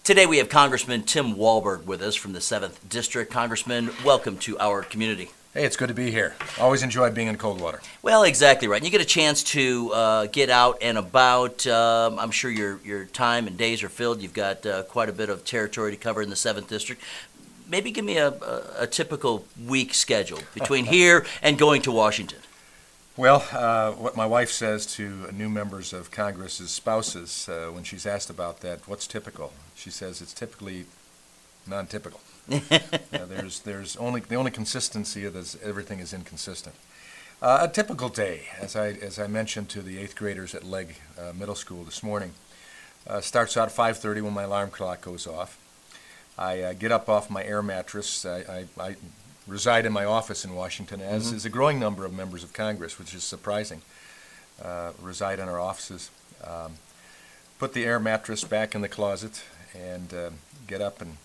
Today we have Congressman Tim Walberg with us from the 7th District. Congressman, welcome to our community. Hey, it's good to be here. Always enjoy being in Coldwater. Well, exactly right. And you get a chance to get out and about. I'm sure your time and days are filled. You've got quite a bit of territory to cover in the 7th District. Maybe give me a typical week schedule between here and going to Washington. Well, what my wife says to new members of Congress's spouses when she's asked about that, what's typical? She says it's typically non-typical. There's only the only consistency of this, everything is inconsistent. A typical day, as I mentioned to the 8th graders at Legg Middle School this morning, starts out at 5:30 when my alarm clock goes off. I get up off my air mattress. I reside in my office in Washington, as is a growing number of members of Congress, which is surprising. Reside in our offices. Put the air mattress back in the closet and get up and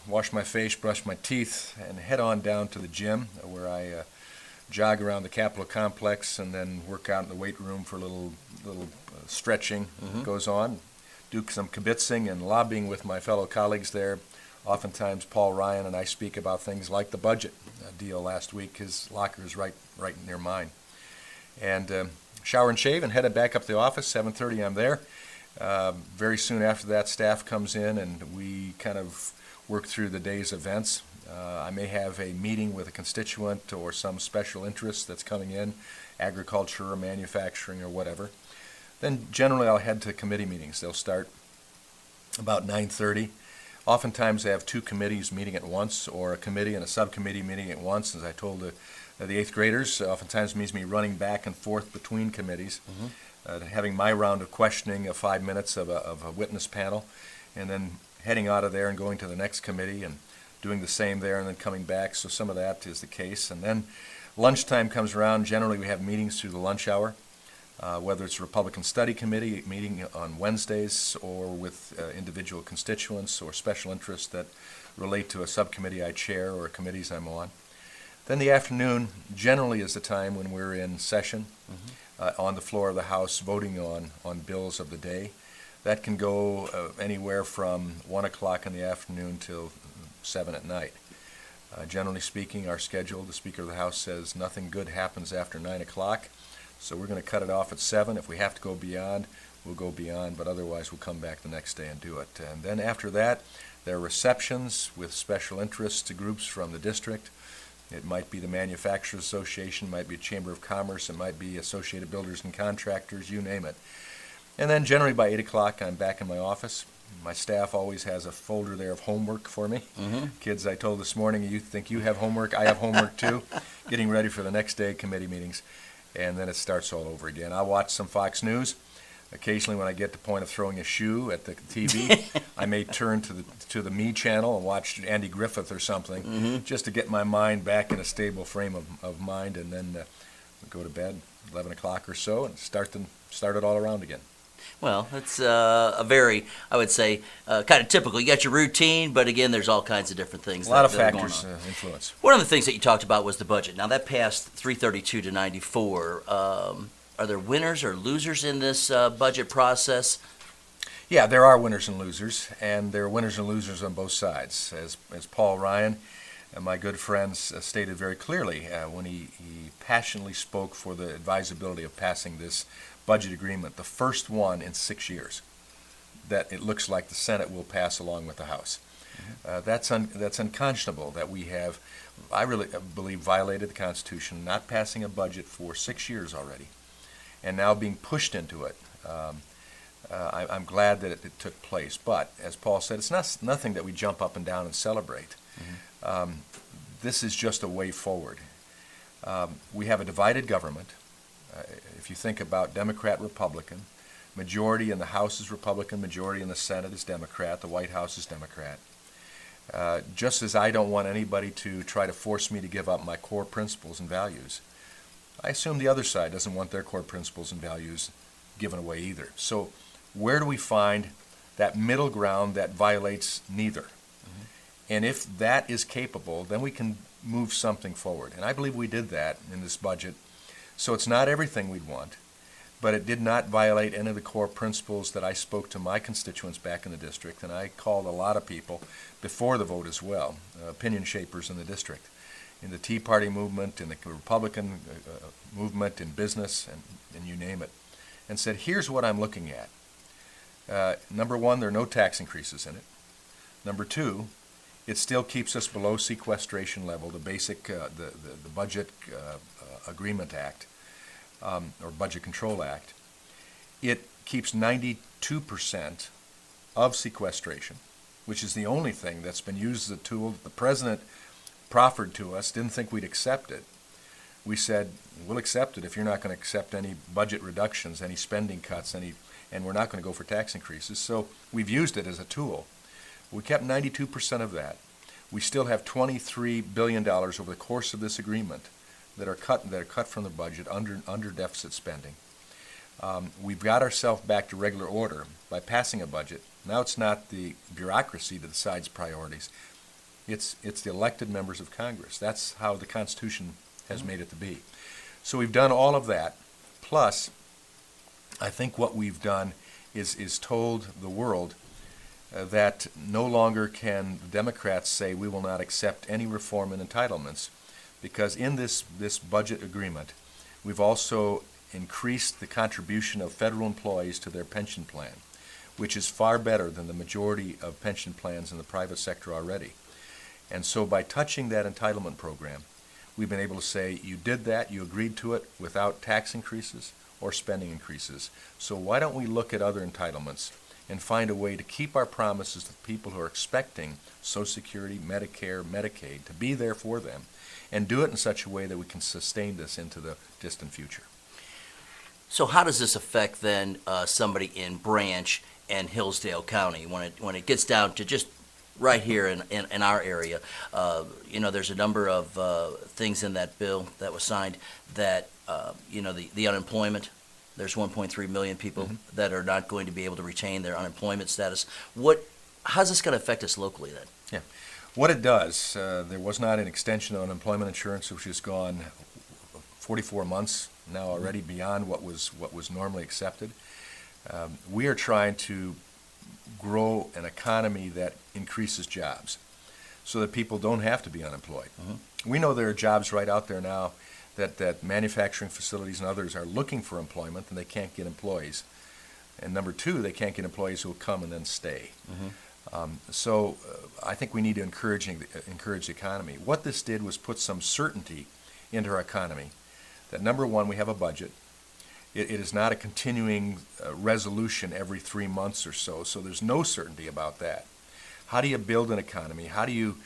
wash my face, brush my teeth, and head on down to the gym where I jog around the Capitol complex and then work out in the weight room for a little stretching goes on. Do some kibitzing and lobbying with my fellow colleagues there. Oftentimes, Paul Ryan and I speak about things like the budget deal last week. His locker is right near mine. And shower and shave and headed back up to the office. 7:30, I'm there. Very soon after that, staff comes in and we kind of work through the day's events. I may have a meeting with a constituent or some special interest that's coming in, agriculture or manufacturing or whatever. Then generally I'll head to committee meetings. They'll start about 9:30. Oftentimes I have two committees meeting at once, or a committee and a subcommittee meeting at once. As I told the 8th graders, oftentimes means me running back and forth between committees, having my round of questioning of 5 minutes of a witness panel, and then heading out of there and going to the next committee and doing the same there and then coming back. So some of that is the case. And then lunchtime comes around. Generally we have meetings through the lunch hour. Whether it's a Republican Study Committee meeting on Wednesdays or with individual constituents or special interests that relate to a subcommittee I chair or committees I'm on. Then the afternoon generally is the time when we're in session on the floor of the House voting on bills of the day. That can go anywhere from 1 o'clock in the afternoon till 7 at night. Generally speaking, our schedule, the Speaker of the House says nothing good happens after 9 o'clock. So we're going to cut it off at 7. If we have to go beyond, we'll go beyond, but otherwise we'll come back the next day and do it. And then after that, there are receptions with special interest groups from the district. It might be the Manufacturers Association, might be Chamber of Commerce, it might be Associated Builders and Contractors, you name it. And then generally by 8 o'clock, I'm back in my office. My staff always has a folder there of homework for me. Kids, I told this morning, you think you have homework? I have homework too. Getting ready for the next day committee meetings. And then it starts all over again. I watch some Fox News. Occasionally when I get to the point of throwing a shoe at the TV, I may turn to the Me channel and watch Andy Griffith or something, just to get my mind back in a stable frame of mind, and then go to bed 11 o'clock or so and start it all around again. Well, it's a very, I would say, kind of typical. You got your routine, but again, there's all kinds of different things. A lot of factors influence. One of the things that you talked about was the budget. Now, that passed 332 to 94. Are there winners or losers in this budget process? Yeah, there are winners and losers, and there are winners and losers on both sides. As Paul Ryan and my good friends stated very clearly when he passionately spoke for the advisability of passing this budget agreement, the first one in 6 years that it looks like the Senate will pass along with the House. That's unconscionable that we have, I really believe, violated the Constitution, not passing a budget for 6 years already, and now being pushed into it. I'm glad that it took place, but as Paul said, it's nothing that we jump up and down and celebrate. This is just a way forward. We have a divided government. If you think about Democrat, Republican, majority in the House is Republican, majority in the Senate is Democrat, the White House is Democrat. Just as I don't want anybody to try to force me to give up my core principles and values, I assume the other side doesn't want their core principles and values given away either. So where do we find that middle ground that violates neither? And if that is capable, then we can move something forward. And I believe we did that in this budget. So it's not everything we'd want, but it did not violate any of the core principles that I spoke to my constituents back in the district, and I called a lot of people before the vote as well, opinion shapers in the district, in the Tea Party movement, in the Republican movement, in business, and you name it, and said, here's what I'm looking at. Number one, there are no tax increases in it. Number two, it still keeps us below sequestration level, the basic, the Budget Agreement Act, or Budget Control Act. It keeps 92% of sequestration, which is the only thing that's been used as a tool that the President proffered to us, didn't think we'd accept it. We said, we'll accept it if you're not going to accept any budget reductions, any spending cuts, and we're not going to go for tax increases. So we've used it as a tool. We kept 92% of that. We still have $23 billion over the course of this agreement that are cut from the budget under deficit spending. We've got ourselves back to regular order by passing a budget. Now it's not the bureaucracy that decides priorities. It's the elected members of Congress. That's how the Constitution has made it to be. So we've done all of that. Plus, I think what we've done is told the world that no longer can Democrats say we will not accept any reform in entitlements, because in this budget agreement, we've also increased the contribution of federal employees to their pension plan, which is far better than the majority of pension plans in the private sector already. And so by touching that entitlement program, we've been able to say, you did that, you agreed to it without tax increases or spending increases. So why don't we look at other entitlements and find a way to keep our promises to people who are expecting Social Security, Medicare, Medicaid, to be there for them, and do it in such a way that we can sustain this into the distant future. So how does this affect then somebody in Branch and Hillsdale County when it gets down to just right here in our area? There's a number of things in that bill that was signed that, the unemployment. There's 1.3 million people that are not going to be able to retain their unemployment status. How's this going to affect us locally then? Yeah. What it does, there was not an extension of unemployment insurance, which has gone 44 months now already beyond what was normally accepted. We are trying to grow an economy that increases jobs so that people don't have to be unemployed. We know there are jobs right out there now that manufacturing facilities and others are looking for employment and they can't get employees. And number two, they can't get employees who will come and then stay. So I think we need to encourage the economy. What this did was put some certainty into our economy. That number one, we have a budget. It is not a continuing resolution every 3 months or so there's no certainty about that. How do you build an economy? How do you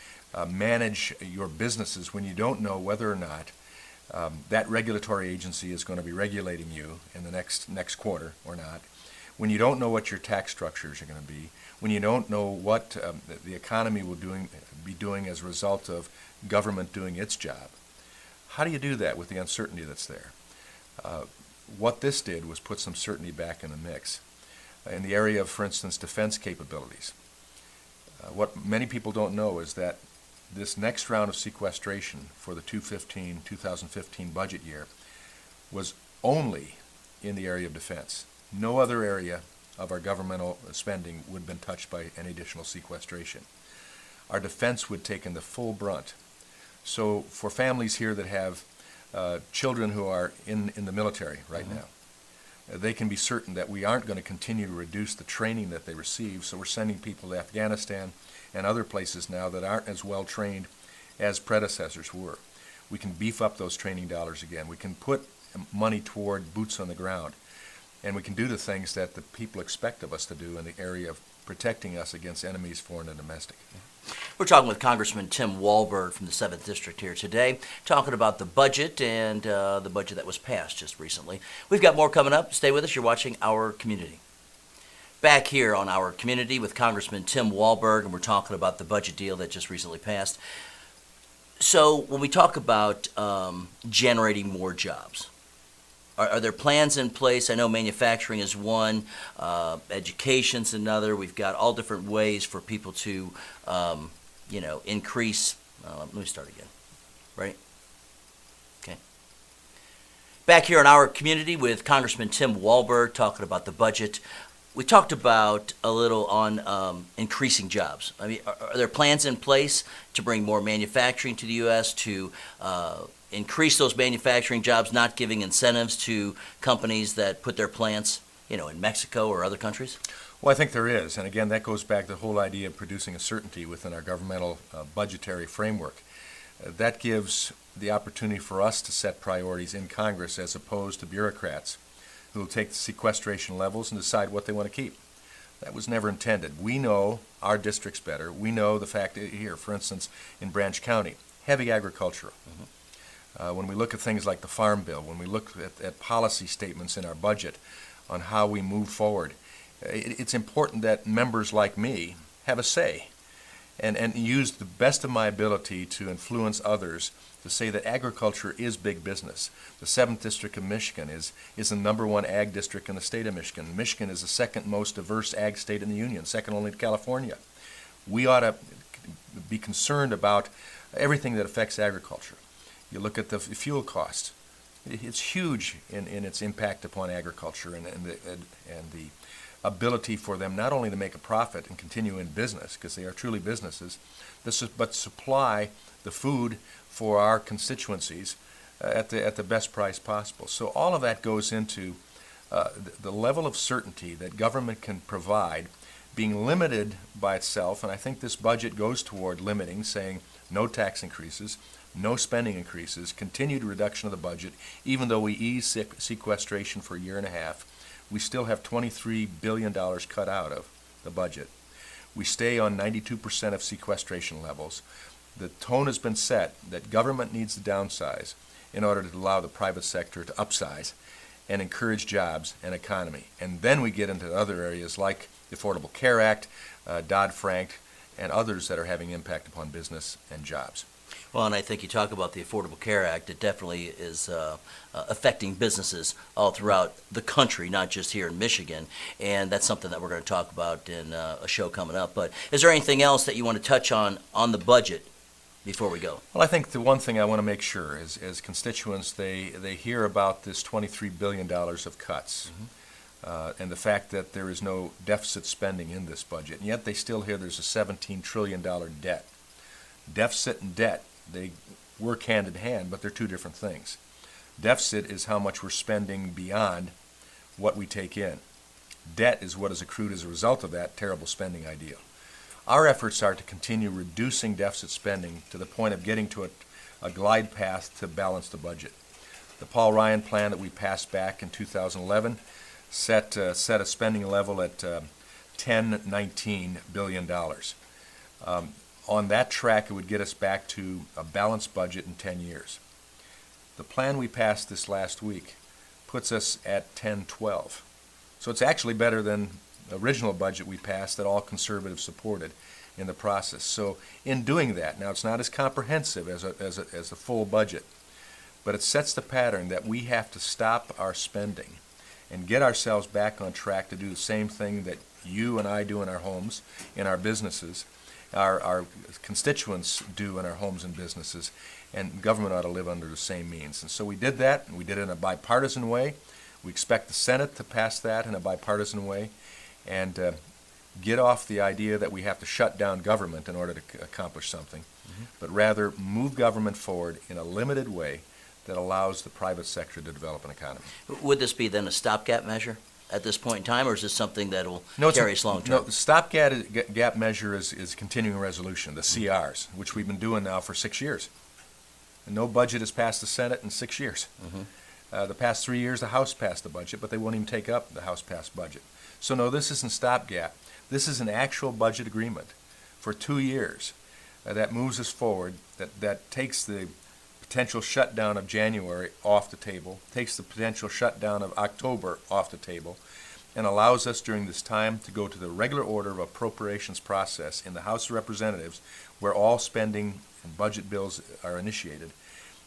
manage your businesses when you don't know whether or not that regulatory agency is going to be regulating you in the next quarter or not? When you don't know what your tax structures are going to be, when you don't know what the economy will be doing as a result of government doing its job, how do you do that with the uncertainty that's there? What this did was put some certainty back in the mix. In the area of, for instance, defense capabilities, what many people don't know is that this next round of sequestration for the 2015 budget year was only in the area of defense. No other area of our governmental spending would have been touched by any additional sequestration. Our defense would take in the full brunt. So for families here that have children who are in the military right now, they can be certain that we aren't going to continue to reduce the training that they receive. So we're sending people to Afghanistan and other places now that aren't as well trained as predecessors were. We can beef up those training dollars again. We can put money toward boots on the ground. And we can do the things that the people expect of us to do in the area of protecting us against enemies, foreign and domestic. We're talking with Congressman Tim Walberg from the 7th District here today, talking about the budget and the budget that was passed just recently. We've got more coming up. Stay with us. You're watching Our Community. Back here on Our Community with Congressman Tim Walberg, and we're talking about the budget deal that just recently passed. So when we talk about generating more jobs, are there plans in place? I know manufacturing is one, education's another. We've got all different ways for people to, increase. Let me start again. Right? Okay. Back here in our community with Congressman Tim Walberg talking about the budget. We talked about a little on increasing jobs. I mean, are there plans in place to bring more manufacturing to the U.S., to increase those manufacturing jobs, not giving incentives to companies that put their plants, in Mexico or other countries? Well, I think there is, and again, that goes back to the whole idea of producing a certainty within our governmental budgetary framework. That gives the opportunity for us to set priorities in Congress as opposed to bureaucrats who will take the sequestration levels and decide what they want to keep. That was never intended. We know our districts better. We know the fact here, for instance, in Branch County, heavy agricultural. When we look at things like the Farm Bill, when we look at policy statements in our budget on how we move forward, it's important that members like me have a say and use the best of my ability to influence others to say that agriculture is big business. The 7th District of Michigan is the #1 ag district in the state of Michigan. Michigan is the second most diverse ag state in the Union, second only to California. We ought to be concerned about everything that affects agriculture. You look at the fuel cost. It's huge in its impact upon agriculture and the ability for them not only to make a profit and continue in business, because they are truly businesses, but supply the food for our constituencies at the best price possible. So all of that goes into the level of certainty that government can provide, being limited by itself, and I think this budget goes toward limiting, saying no tax increases, no spending increases, continued reduction of the budget. Even though we ease sequestration for a year and a half, we still have $23 billion cut out of the budget. We stay on 92% of sequestration levels. The tone has been set that government needs to downsize in order to allow the private sector to upsize and encourage jobs and economy. And then we get into other areas like the Affordable Care Act, Dodd-Frank, and others that are having impact upon business and jobs. Well, and I think you talk about the Affordable Care Act. It definitely is affecting businesses all throughout the country, not just here in Michigan. And that's something that we're going to talk about in a show coming up. But is there anything else that you want to touch on the budget before we go? Well, I think the one thing I want to make sure is, as constituents, they hear about this $23 billion of cuts. And the fact that there is no deficit spending in this budget. And yet they still hear there's a $17 trillion debt. Deficit and debt, they work hand in hand, but they're two different things. Deficit is how much we're spending beyond what we take in. Debt is what is accrued as a result of that terrible spending ideal. Our efforts are to continue reducing deficit spending to the point of getting to a glide path to balance the budget. The Paul Ryan plan that we passed back in 2011 set a spending level at $19 billion. On that track, it would get us back to a balanced budget in 10 years. The plan we passed this last week puts us at 10-12. So it's actually better than the original budget we passed that all conservatives supported in the process. So in doing that, now it's not as comprehensive as a full budget, but it sets the pattern that we have to stop our spending and get ourselves back on track to do the same thing that you and I do in our homes, in our businesses, our constituents do in our homes and businesses, and government ought to live under the same means. And so we did that, and we did it in a bipartisan way. We expect the Senate to pass that in a bipartisan way, and get off the idea that we have to shut down government in order to accomplish something, but rather move government forward in a limited way that allows the private sector to develop an economy. Would this be then a stopgap measure at this point in time, or is this something that will carry us long term? No, the stopgap measure is continuing resolution, the CRs, which we've been doing now for 6 years. And no budget has passed the Senate in 6 years. The past 3 years, the House passed the budget, but they won't even take up the House-passed budget. So no, this isn't stopgap. This is an actual budget agreement for 2 years that moves us forward, that takes the potential shutdown of January off the table, takes the potential shutdown of October off the table, and allows us during this time to go to the regular order of appropriations process in the House of Representatives, where all spending and budget bills are initiated,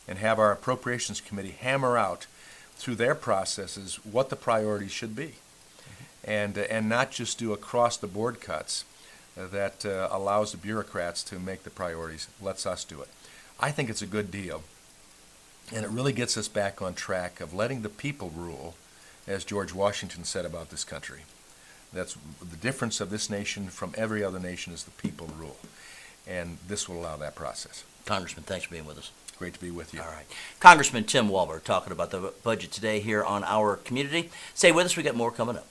and have our Appropriations Committee hammer out through their processes what the priorities should be, and not just do across-the-board cuts that allows the bureaucrats to make the priorities, lets us do it. I think it's a good deal. And it really gets us back on track of letting the people rule, as George Washington said about this country. That's the difference of this nation from every other nation, is the people rule. And this will allow that process. Congressman, thanks for being with us. Great to be with you. All right. Congressman Tim Walberg talking about the budget today here on Our Community. Stay with us. We got more coming up.